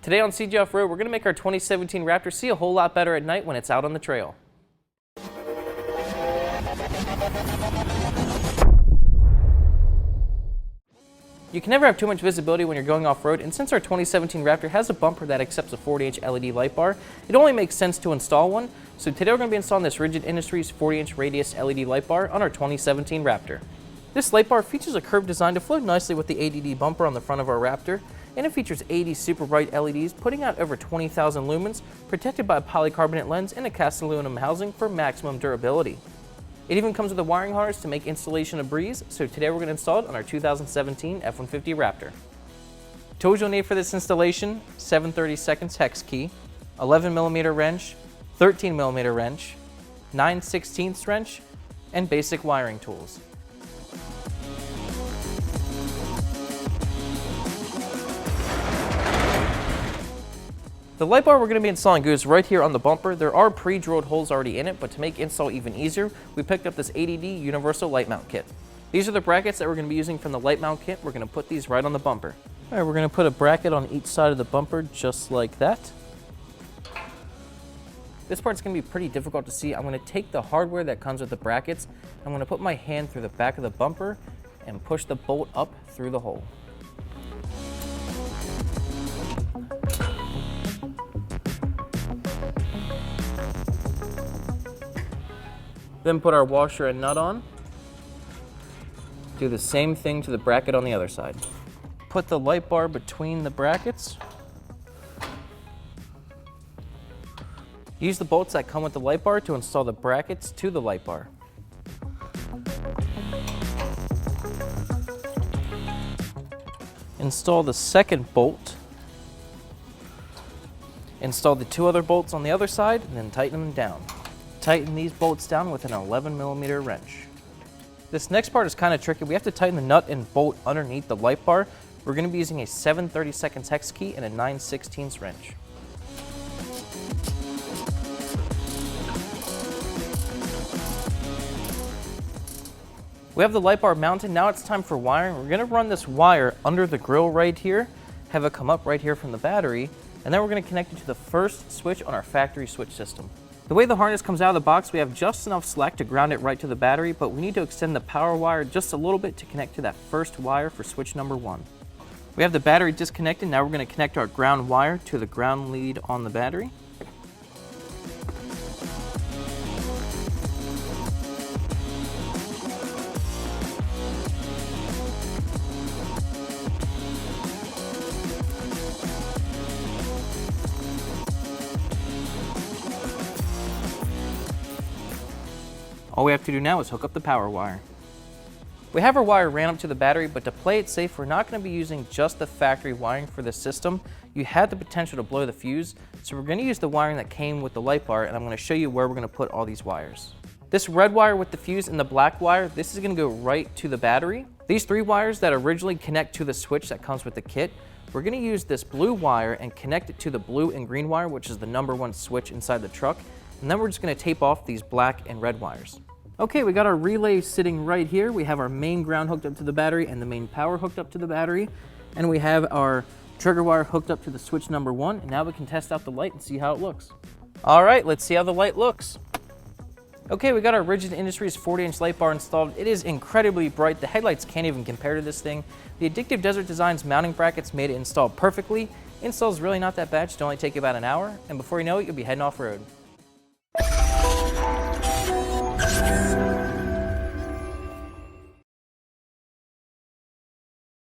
Today on CG Off-Road, we're going to make our 2017 Raptor see a whole lot better at night when it's out on the trail. You can never have too much visibility when you're going off-road, and since our 2017 Raptor has a bumper that accepts a 40-inch LED light bar, it only makes sense to install one. So today we're going to be installing this Rigid Industries 40-inch radius LED light bar on our 2017 Raptor. This light bar features a curved design to flow nicely with the ADD bumper on the front of our Raptor, and it features 80 super bright LEDs putting out over 20,000 lumens, protected by a polycarbonate lens and a cast aluminum housing for maximum durability. It even comes with a wiring harness to make installation a breeze, so today we're going to install it on our 2017 F-150 Raptor. Tools you'll need for this installation: 7/32 hex key, 11mm wrench, 13mm wrench, 9/16 wrench, and basic wiring tools. The light bar we're going to be installing goes right here on the bumper. There are pre-drilled holes already in it, but to make install even easier, we picked up this ADD Universal Light Mount Kit. These are the brackets that we're going to be using from the light mount kit. We're going to put these right on the bumper. All right, we're going to put a bracket on each side of the bumper just like that. This part's going to be pretty difficult to see. I'm going to take the hardware that comes with the brackets. I'm going to put my hand through the back of the bumper and push the bolt up through the hole. Then put our washer and nut on. Do the same thing to the bracket on the other side. Put the light bar between the brackets. Use the bolts that come with the light bar to install the brackets to the light bar. Install the second bolt. Install the two other bolts on the other side and then tighten them down. Tighten these bolts down with an 11mm wrench. This next part is kind of tricky. We have to tighten the nut and bolt underneath the light bar. We're going to be using a 7/32 hex key and a 9/16 wrench. We have the light bar mounted. Now it's time for wiring. We're going to run this wire under the grill right here, have it come up right here from the battery, and then we're going to connect it to the first switch on our factory switch system. The way the harness comes out of the box, we have just enough slack to ground it right to the battery, but we need to extend the power wire just a little bit to connect to that first wire for switch number 1. We have the battery disconnected. Now we're going to connect our ground wire to the ground lead on the battery. All we have to do now is hook up the power wire. We have our wire ran up to the battery, but to play it safe, we're not going to be using just the factory wiring for this system. You had the potential to blow the fuse, so we're going to use the wiring that came with the light bar, and I'm going to show you where we're going to put all these wires. This red wire with the fuse and the black wire, this is going to go right to the battery. These 3 wires that originally connect to the switch that comes with the kit, we're going to use this blue wire and connect it to the blue and green wire, which is the number 1 switch inside the truck, and then we're just going to tape off these black and red wires. Okay, we got our relay sitting right here. We have our main ground hooked up to the battery and the main power hooked up to the battery. And we have our trigger wire hooked up to the switch number 1. And now we can test out the light and see how it looks. All right, let's see how the light looks. Okay, we got our Rigid Industries 40-inch light bar installed. It is incredibly bright. The headlights can't even compare to this thing. The Addictive Desert Designs mounting brackets made it install perfectly. Install's really not that bad. It should only take you about an hour. And before you know it, you'll be heading off-road.